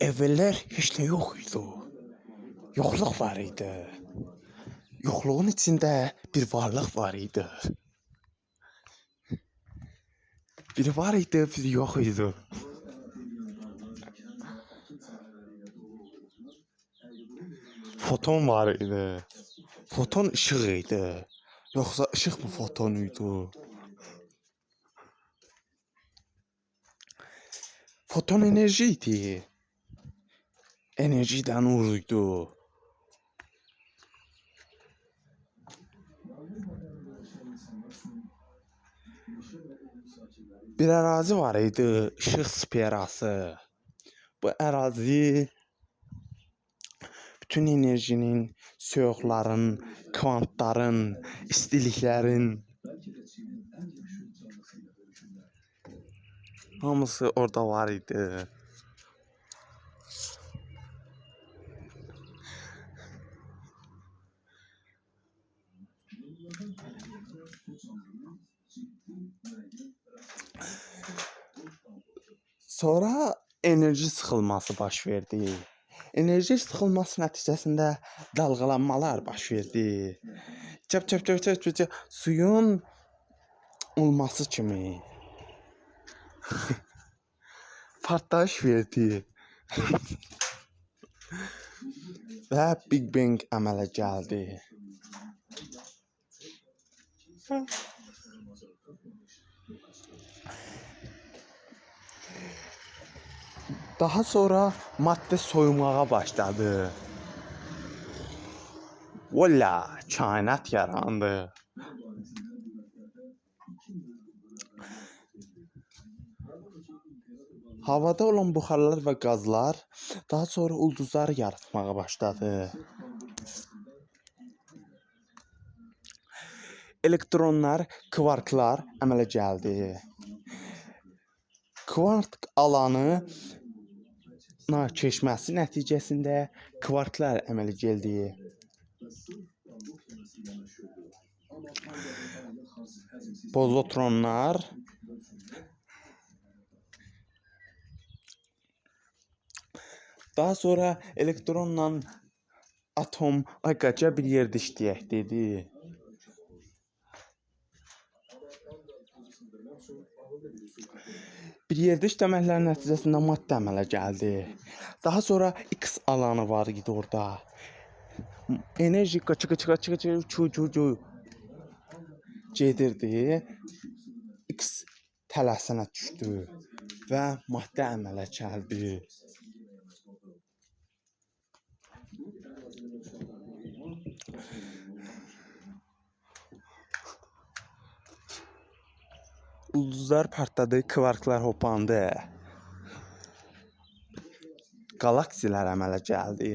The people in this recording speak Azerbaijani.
Evveler heç nə yox idi. Yoxluq var idi. Yoxluğun içində bir varlıq var idi. Biri var idi, biri yox idi. Foton var idi. Foton ışıq idi. Yoxsa ışıq mı foton idi? Foton enerji idi. Enerji də nur idi. Bir ərazi var idi, işıq sferası. Bu ərazi bütün enerjinin, soyuqların, kvantların, istiliklərin hamısı orada var idi. Sonra enerji sıxılması baş verdi. Enerji sıxılması nəticəsində dalğalanmalar baş verdi. Çap suyun olması kimi partlayış verdi. Və Big Bang əmələ gəldi. Daha sonra madde soyumağa başladı. Voila, kainat yarandı. Havada olan buxarlar və qazlar daha sonra ulduzları yaratmağa başladı. Elektronlar, kvarklar əmələ gəldi. Kvark alanı keçməsi nəticəsində kvarklar əmələ gəldi. Pozotronlar daha sonra elektronla atom qaça bir yerdə işləyək dedi. Bir yerdə işləməklərin nəticəsində maddə əmələ gəldi. Daha sonra X alanı var idi orada. Enerji qaça gedirdi. X tələsinə düşdü və maddə əmələ gəldi. Ulduzlar partladı, kvarklar hoppandı. Galaksiyalar əmələ gəldi.